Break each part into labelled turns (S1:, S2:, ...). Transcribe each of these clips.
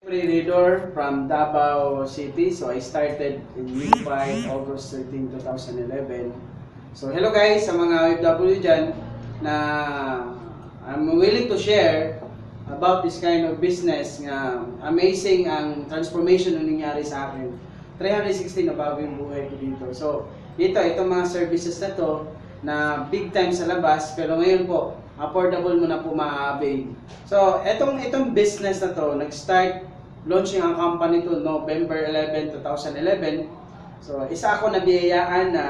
S1: Reader from Davao City. So I started in Unified August 13, 2011. So hello guys sa mga OFW dyan na I'm willing to share about this kind of business nga amazing ang transformation na nangyari sa akin. 360 na bago yung buhay ko dito. So itong mga services na to na big time sa labas pero ngayon po affordable mo na po ma-avail. So itong business na to nag-start launching ang company to November 11, 2011. So, isa ako nabiyayaan na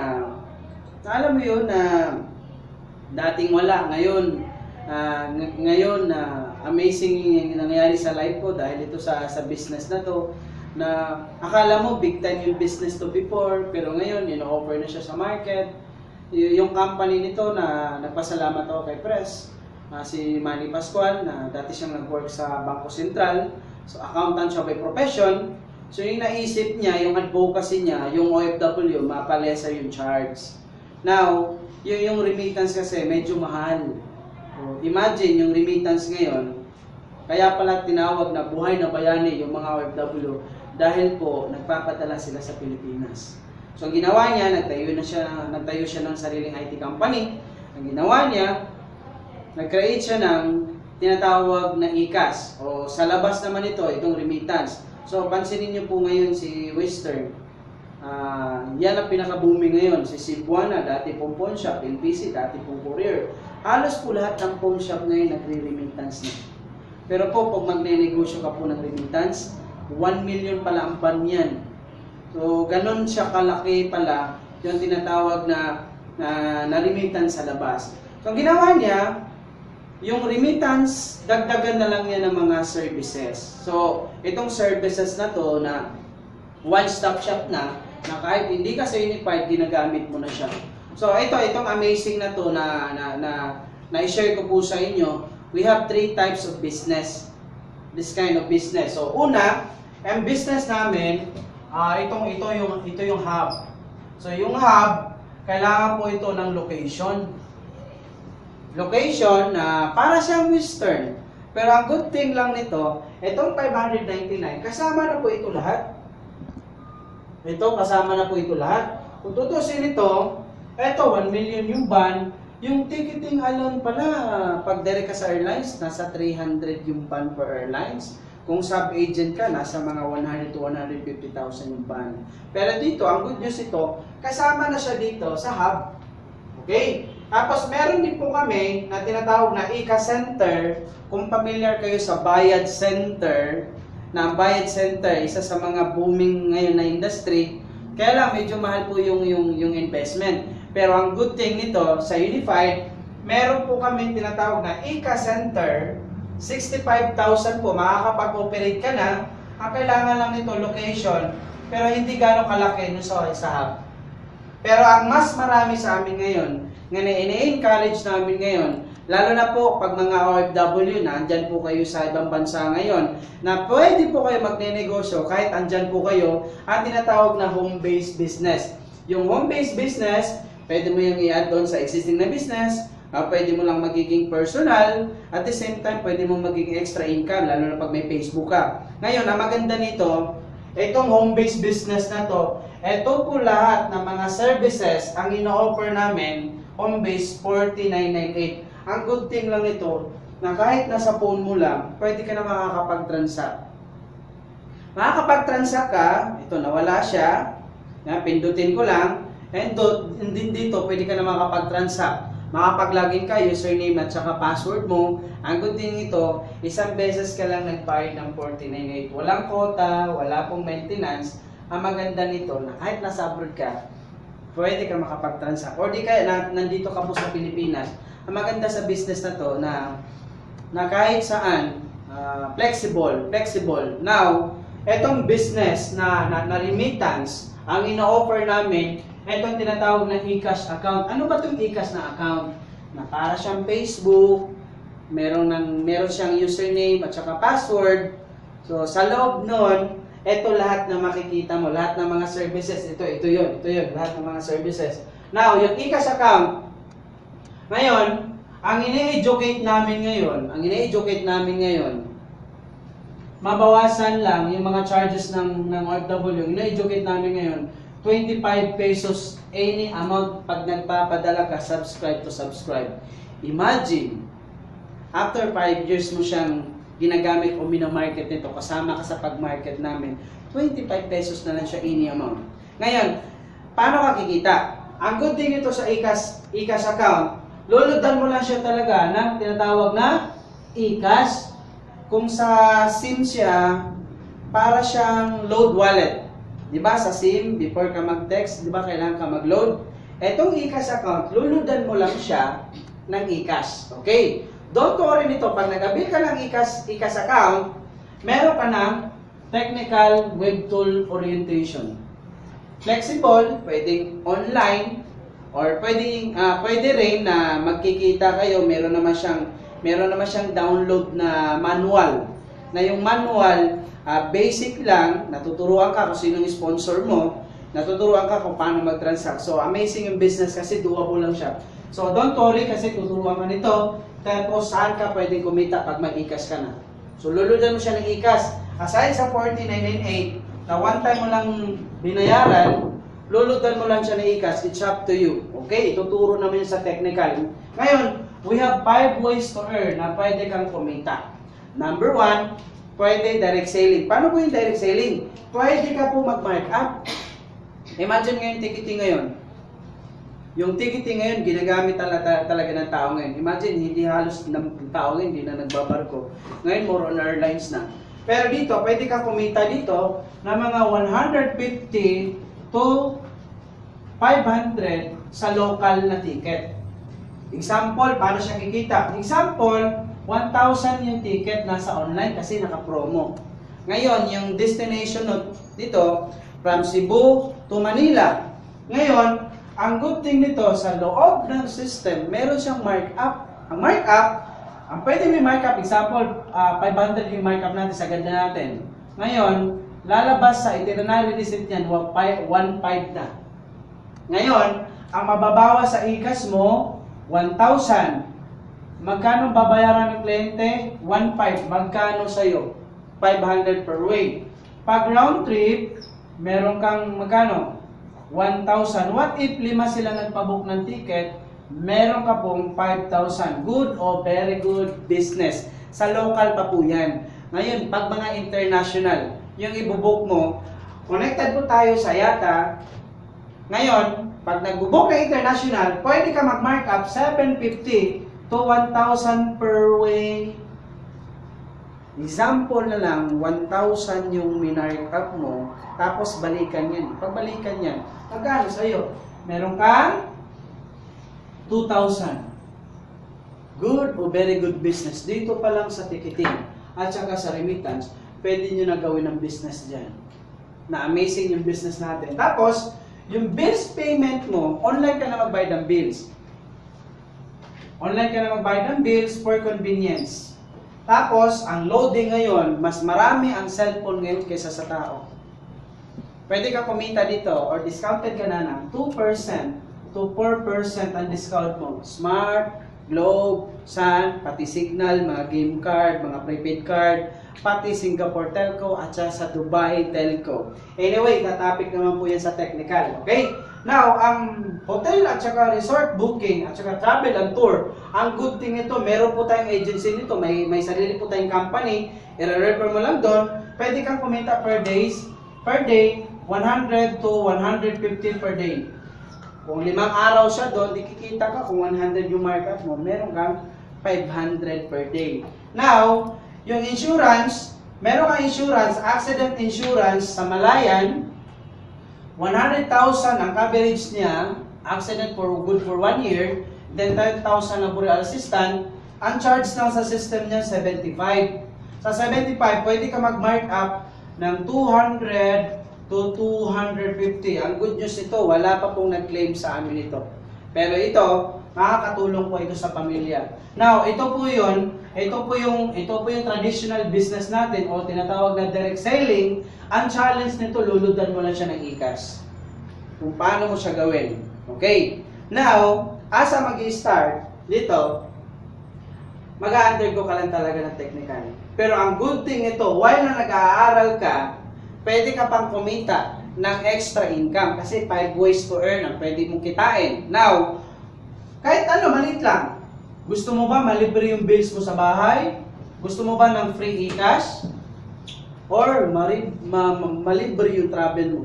S1: alam mo yun na dating wala. Ngayon amazing nangyayari sa life ko dahil ito sa business na to na akala mo big time yung business to before pero ngayon ino-offer na siya sa market. Yung company nito na nagpasalamat ako kay Press, si Manny Pascual na dati siyang nag-work sa Bangko Sentral. So, accountant siya by profession. So, yung naisip niya, yung advocacy niya, yung OFW, mapalesa yung charge. Now, yung remittance kasi medyo mahal. So, imagine yung remittance ngayon, kaya pala tinawag na buhay na bayani yung mga OFW dahil po nagpapadala sila sa Pilipinas. So, ang ginawa niya, nagtayo siya ng sariling IT company. Ang ginawa niya, nag-create siya ng tinatawag na ICAS o sa labas naman itong remittance. So pansinin niyo po ngayon si Western. Yan ang pinaka-booming ngayon. Si Cebuana, dati pong pawn shop, NPC, dati pong courier. Halos po lahat ng pawn shop ngayon nagre-remittance na. Pero po pag magne-negosyo ka po ng remittance, 1 million pala ang ban yan. So ganun siya kalaki pala yung tinatawag na remittance sa labas. So ang ginawa niya, yung remittance, dagdagan na lang yan ng mga services. So, itong services na to na one-stop shop na kahit hindi ka sa Unified, ginagamit mo na siya. So, itong amazing na to na i-share ko po sa inyo. We have 3 types of business. This kind of business. So, una, ang business namin, ito yung hub. So, yung hub, kailangan po ito ng location na para siyang Western. Pero ang good thing lang nito, itong 599, kasama na po ito lahat. Kasama na po ito lahat. Kung tutusin ito 1 million yung ban, yung ticketing alone pala, pag direct ka sa airlines, nasa 300 yung ban per airlines. Kung sub-agent ka, nasa mga 100 to 150,000 yung ban. Pero dito, ang good news ito, kasama na siya dito sa hub. Okay? Tapos meron din po kami na tinatawag na ICA Center. Kung familiar kayo sa Bayad Center, na Bayad Center, isa sa mga booming ngayon na industry, kaya lang medyo mahal po yung investment. Pero ang good thing nito sa Unified, meron po kami tinatawag na ICA Center, 65,000 po, makakapag-operate ka na. Ang kailangan lang nito location, pero hindi gano'ng kalaki no sa hub. Pero ang mas marami sa amin ngayon, ina-encourage namin ngayon, lalo na po pag mga OFW na andyan po kayo sa ibang bansa ngayon, na pwede po kayo magne-negosyo kahit andyan po kayo, ang tinatawag na home-based business. Yung home-based business, pwede mo yung i-add doon sa existing na business, pwede mo lang magiging personal, at the same time, pwede mo magiging extra income, lalo na pag may Facebook ka. Ngayon, ang maganda nito, itong home-based business na to, ito po lahat ng mga services ang ino-offer namin, home-based 4998. Ang good thing lang nito, na kahit nasa phone mo lang, pwede ka na makakapag-transact. Makakapag-transact ka, ito nawala siya, pindutin ko lang, and din dito, pwede ka na makakapag-transact. Makapag-login ka, username at saka password mo. Ang good thing nito, isang beses ka lang nag-bayad ng 4998. Walang quota, wala pong maintenance. Ang maganda nito, na kahit nasa abroad ka, pwede ka makapag-transact. Or di kaya nandito ka po sa Pilipinas. Ang maganda sa business na to na kahit saan, flexible. Now, etong business na
S2: remittance, ang ino-offer namin, itong tinatawag na e-cash account. Ano ba itong e-cash na account? Na para siyang Facebook, meron siyang username at saka password. So, sa loob nun, ito lahat na makikita mo, lahat ng mga services, ito yun, lahat ng mga services. Now, yung e-cash account, ngayon, ang ine-educate namin ngayon,
S1: mabawasan lang yung mga charges ng OFW. Ina-educate namin ngayon, 25 pesos any amount pag nagpapadala ka, subscribe to subscribe. Imagine, after 5 years mo siyang ginagamit o minamarket nito, kasama ka sa pag-market namin, 25 pesos na lang siya any amount. Ngayon, paano ka kikita? Ang good thing ito sa iCash account, luludan mo lang siya talaga ng tinatawag na iCash. Kung sa SIM siya, para siyang load wallet. Diba sa SIM, before ka mag-text, diba kailangan ka mag-load? Etong iCash account, luludan mo lang siya ng iCash. Okay? Don't worry nito, pag nag-avail ka ng iCash account, meron ka ng technical web tool orientation. Flexible, pwedeng online, or pwede rin na magkikita kayo, meron naman siyang download na manual. Na yung manual, basic lang, natuturuan ka kung sinong sponsor mo, natuturuan ka kung paano mag-transact. So, amazing yung business kasi doable lang siya. So, don't worry kasi tuturuan ka nito, tapos saan ka pwedeng kumita pag mag-iCash ka na. So, luludan mo siya ng iCash. Aside sa 4998, na one time mo lang binayaran, luludan mo lang siya ng iCash, it's up to you. Okay, ituturo naman yun sa technical. Ngayon, we have 5 ways to earn na pwede kang kumita. Number 1, pwede direct selling. Paano po yung direct selling? Pwede ka po mag-markup. Imagine ngayon ticketing ngayon. Yung ticketing ngayon, ginagamit talaga ng tao ngayon. Imagine, hindi halos ng tao ngayon, hindi na nagbabarko. Ngayon, more on airlines na. Pero dito, pwede ka kumita dito na mga 150 to 500 sa local na ticket. Example, paano siya kikita? Example, 1,000 yung ticket nasa online kasi naka-promo. Ngayon, yung destination dito, from Cebu to Manila. Ngayon, ang good thing nito, sa loob ng system, meron siyang markup. Ang markup, ang pwede may markup, example, 500 yung markup natin sa ganda natin. Ngayon, lalabas sa itinerary receipt niyan, 1.5 na. Ngayon, ang mababawas sa iCash mo, 1,000. Magkano babayaran ng kliyente? 1.5. Magkano sa'yo? 500 per way. Pag round trip, meron kang magkano? 1,000. What if 5 sila nagpabook ng ticket? Meron ka pong 5,000. Good o very good business. Sa local pa po yan. Ngayon, pag mga international, yung ibubook mo, connected po tayo sa Yata. Ngayon, pag nagbubook na international, pwede ka mag-markup 750 to 1,000 per way. Example na lang, 1,000 yung minarkup mo, tapos balikan yan. Pag balikan yan, magkano sa'yo? Meron kang 2,000. Good o very good business. Dito pa lang sa ticketing at saka sa remittance, pwede nyo na gawin ng business dyan. Na amazing yung business natin. Tapos, yung bills payment mo, online ka na magbayad ng bills. Online ka na magbayad ng bills for convenience. Tapos, ang loading ngayon, mas marami ang cellphone ngayon kaysa sa tao. Pwede ka kumita dito or discounted ka na ng 2% to 4% ang discount mo. Smart, Globe, Sun, pati Signal, mga game card, mga prepaid card, pati Singapore Telco at sa Dubai Telco. Anyway, topic naman po yan sa technical. Okay? Now, ang hotel at saka resort booking at saka travel and tour, ang good thing ito, meron po tayong agency nito, may sarili po tayong company, i-refer mo lang doon, pwede kang kumita per day, 100 to 150 per day. Kung 5 araw siya doon, di kikita ka kung 100 yung markup mo, meron kang 500 per day. Now, yung insurance, meron kang insurance, accident insurance sa Malayan, 100,000 ang coverage niya, accident for good for 1 year, then 10,000 na burial assistant, ang charge lang sa system niya 75. Sa 75, pwede ka mag-mark up ng 200 to 250. Ang good news ito, wala pa pong nag-claim sa amin ito. Pero ito, makakatulong po ito sa pamilya. Now, ito po yung traditional business natin o tinatawag na direct selling. Ang challenge nito, luludan mo lang siya ng iCash. Kung paano mo siya gawin. Okay? Now, asa mag-i-start dito, mag-undergo ka lang talaga ng technical. Pero ang good thing ito, while na nag-aaral ka, pwede ka pang kumita ng extra income kasi 5 ways to earn ang pwede mong kitain. Now, kahit ano, maliit lang. Gusto mo ba malibre yung bills mo sa bahay? Gusto mo ba ng free e-cash? Or malibre yung travel mo?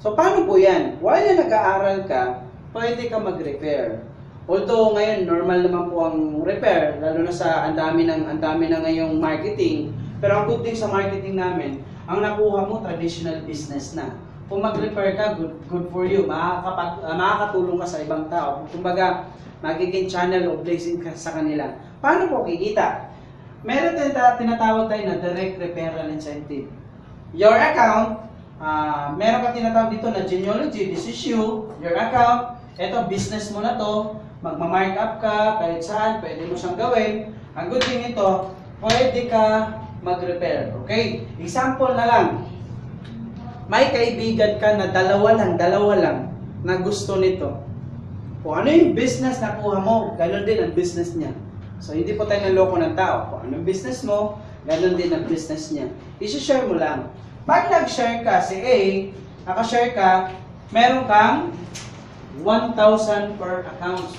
S1: So, paano po yan? While na nag-aaral ka, pwede ka mag-repair. Although ngayon normal naman po ang repair, lalo na sa ang dami na ngayong marketing. Pero ang good thing sa marketing namin, ang nakuha mo traditional business na. Kung mag-repair ka, good for you. Makakatulong ka sa ibang tao. Kumbaga, magiging channel of blessing ka sa kanila. Paano po kikita? Meron tinatawag tayo na direct referral incentive. Your account, meron ka tinatawag dito na genealogy, this is you, your account, eto business mo na to, magma-mark up ka, kahit saan, pwede mo siyang gawin. Ang good thing ito, pwede ka mag-repair. Okay? Example na lang. May kaibigan ka na dalawa lang, na gusto nito. Kung ano yung business na kuha mo, ganoon din ang business niya. So, hindi po tayo naloko ng tao. Kung ano yung business mo, ganoon din ang business niya. I-share mo lang. Pag nag-share ka, si A, naka-share ka, meron kang 1,000 per account.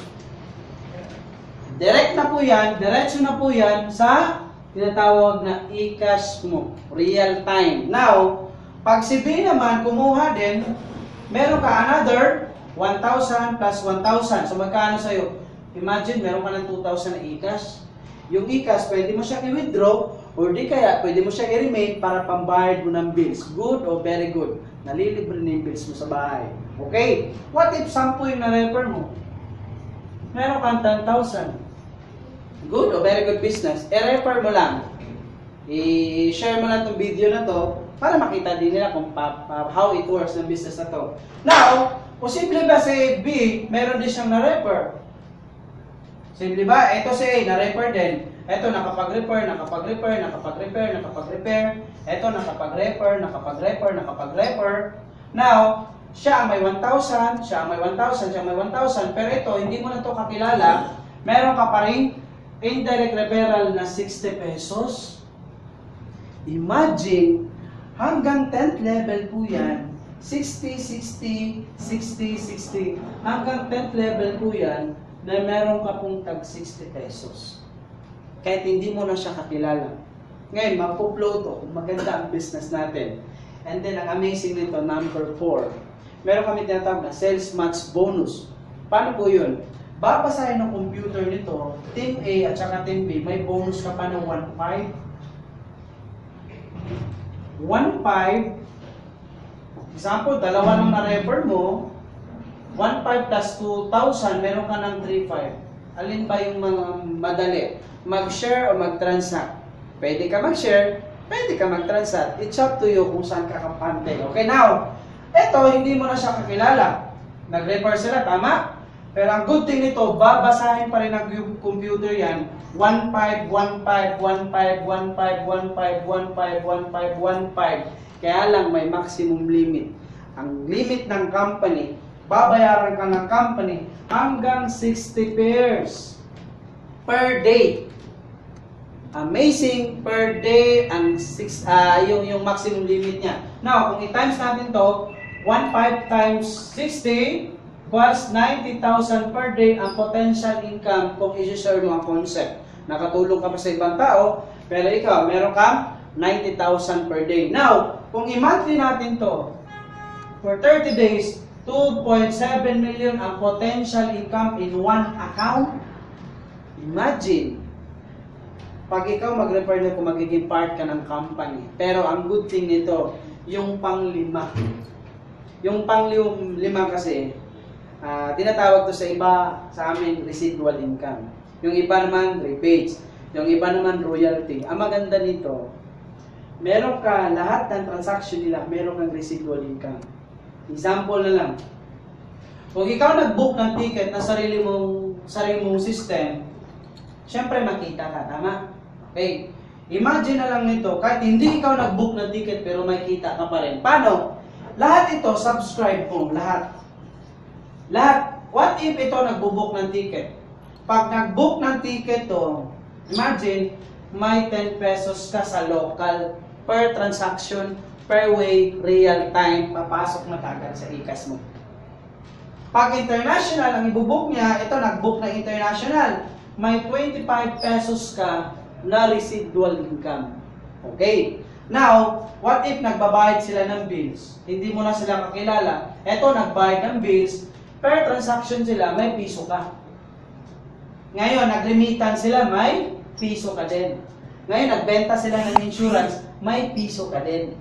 S1: Direct na po yan, diretso na po yan sa tinatawag na e-cash mo, real time. Now, pag si B naman kumuha din, meron ka another 1,000 plus 1,000. So magkano sa'yo? Imagine, meron ka ng 2,000 na e-cash. Yung e-cash, pwede mo siya i-withdraw or di kaya, pwede mo siya i-remain para pambayad mo ng bills. Good o very good. Nalilibre na yung bills mo sa bahay. Okay? What if 10 yung na-refer mo? Meron kang 10,000. Good o very good business. I-refer mo lang. I-share mo lang itong video na to para makita din nila kung how it works ng business na to. Now, posible ba si B, meron din siyang na-refer? Simple ba? Ito si A, na-refer din. Ito, nakapag-refer. Ito, nakapag-refer. Now, siya ang may 1,000, siya ang may 1,000. Pero ito, hindi mo na ito kakilala. Meron ka pa rin indirect referral na 60 pesos. Imagine, hanggang 10th level po yan, 60. Hanggang 10th level po yan, na meron ka pong tag 60 pesos. Kahit hindi mo na siya kakilala. Ngayon, magpo-flow to kung maganda ang business natin. And then, ang amazing nito, number 4. Meron kami tinatawag na sales match bonus. Paano po yun? Babasahin ng computer nito, Team A at saka Team B, may bonus ka pa ng 1,500. 1,500. Example, dalawa lang na-refer mo, 1,500 plus 2,000, meron ka ng 3,500. Alin ba yung mga madali? Mag-share o mag-transact? Pwede ka mag-share, pwede ka mag-transact. It's up to you kung saan ka kampante. Okay, now, eto, hindi mo na siya kakilala. Nag-refer sila, tama? Pero ang good thing nito, babasahin pa rin ng computer yan, 1,500. Kaya lang may maximum limit. Ang limit ng company, babayaran ka ng company hanggang 60 pairs per day. Amazing, per day ang yung maximum limit niya. Now, kung i-times natin to, 1,500 times 60 was 90,000 per day ang potential income kung i-share mo ang concept. Nakatulong ka pa sa ibang tao, pero ikaw, meron kang 90,000 per day. Now, kung i-monthly natin to, for 30 days, 2.7 million ang potential income in one account. Imagine, pag ikaw mag-refer na kung magiging part ka ng company. Pero ang good thing nito, yung pang-5. Yung pang-5 kasi, tinatawag to sa iba, sa amin, residual income. Yung iba naman, rebates. Yung iba naman, royalty. Ang maganda nito, meron ka, lahat ng transaction nila, meron kang residual income. Example na lang. Kung ikaw nag-book ng ticket na sarili mong system, syempre makita ka, tama? Okay. Imagine na lang nito, kahit hindi ikaw nag-book ng ticket pero may kita ka pa rin. Paano? Lahat ito, subscribe mo, lahat. What if ito nagbo-book ng ticket? Pag nag-book ng ticket to, imagine, may 10 pesos ka sa local per transaction, per way, real time, papasok na kagad sa ikas mo. Pag international, ang ibubook niya, ito nag-book na international, may 25 pesos ka na residual income. Okay. Now, what if nagbabayad sila ng bills? Hindi mo na sila kakilala. Ito, nagbayad ng bills, per transaction sila, may piso ka. Ngayon, nagremitan sila, may piso ka din. Ngayon, nagbenta sila ng insurance, may piso ka din.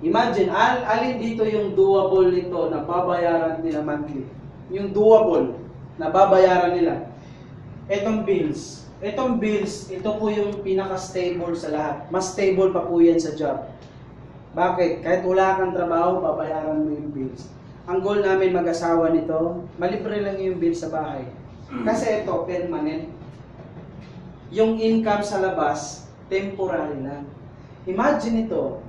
S1: Imagine, alin dito yung doable nito na babayaran nila monthly? Yung doable na babayaran nila. Itong bills. Itong bills, ito po yung pinaka-stable sa lahat. Mas stable pa po yan sa job. Bakit? Kahit wala kang trabaho, babayaran mo yung bills. Ang goal namin mag-asawa nito, malibre lang yung bill sa bahay. Kasi ito, permanent. Yung income sa labas, temporary lang. Imagine ito,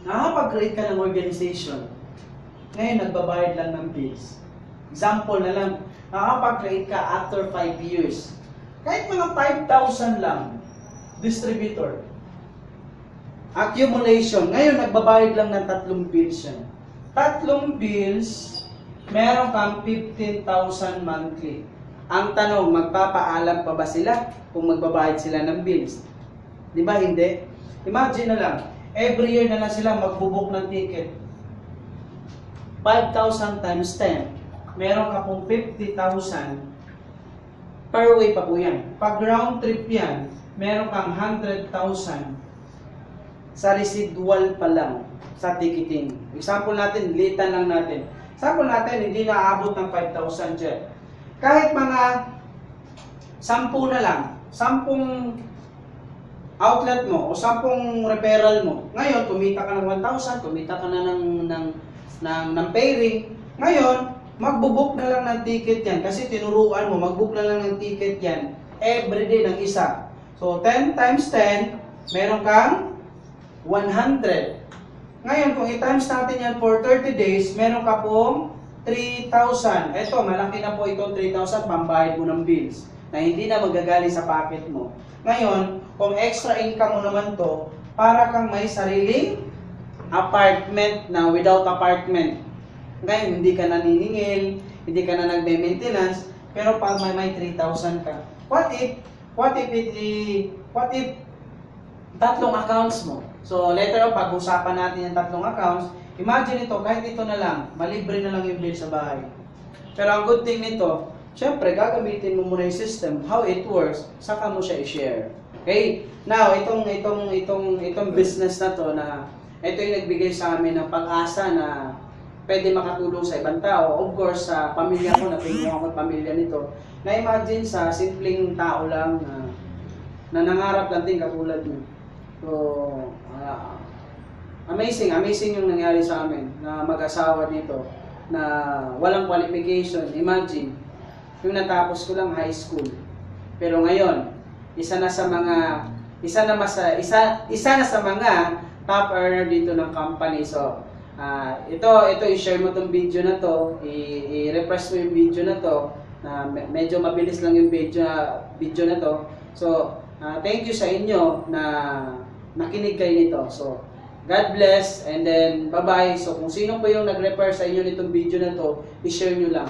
S1: nakapag-create ka ng organization, ngayon nagbabayad lang ng bills. Example na lang, nakapag-create ka after 5 years. Kahit mga 5,000 lang, distributor. Accumulation, ngayon nagbabayad lang ng 3 bills yan. 3 bills, meron kang 15,000 monthly. Ang tanong, magpapaalam pa ba sila kung magbabayad sila ng bills? Di ba hindi? Imagine na lang, every year na lang sila magbubuk ng ticket. 5,000 times 10, meron ka pong 50,000 per way pa po yan. Pag round trip yan, meron kang 100,000 sa residual pa lang sa ticketing. Example natin, litan lang natin. Example natin, hindi naaabot ng 5,000 dyan. Kahit mga 10 na lang, 10 outlet mo o 10 referral mo. Ngayon, kumita ka ng 1,000, kumita ka na ng pairing. Ngayon, magbubook na lang ng ticket yan kasi tinuruan mo, magbook na lang ng ticket yan everyday ng isa. So, 10 times 10, meron kang 100. Ngayon, kung i-times natin yan for 30 days, meron ka pong 3,000. Ito, malaki na po itong 3,000, pambayad mo ng bills na hindi na magagaling sa pocket mo. Ngayon, kung extra income mo naman to, para kang may sariling apartment na without apartment. Ngayon, hindi ka naniningil, hindi ka na nagme-maintenance, pero pag may 3,000 ka. What if 3 accounts mo? So, later on, pag-usapan natin yung 3 accounts, imagine ito, kahit ito na lang, malibre na lang yung bill sa bahay. Pero ang good thing nito, syempre, gagamitin mo muna yung system, how it works, saka mo siya i-share. Okay? Now, itong business na to, na ito yung nagbigay sa amin ng pag-asa na pwede makatulong sa ibang tao. Of course, sa pamilya ko, natulungan ko pamilya nito. Na-imagine sa simpleng tao lang na nangarap lang din katulad mo. So, amazing yung nangyari sa amin na mag-asawa dito na walang qualification. Imagine, yung natapos ko lang high school. Pero ngayon, isa na sa mga top earner dito ng company. So, ito i-share mo tong video na to, i-refresh mo yung video na to, na medyo mabilis lang yung video na to. So, thank you sa inyo na nakinig kayo nito. So, God bless and then bye-bye. So, kung sino po yung nag-refer sa inyo nitong video na to, i-share nyo lang.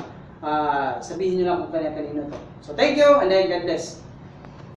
S1: Sabihin nyo lang kung kanina to. So, thank you and then God bless.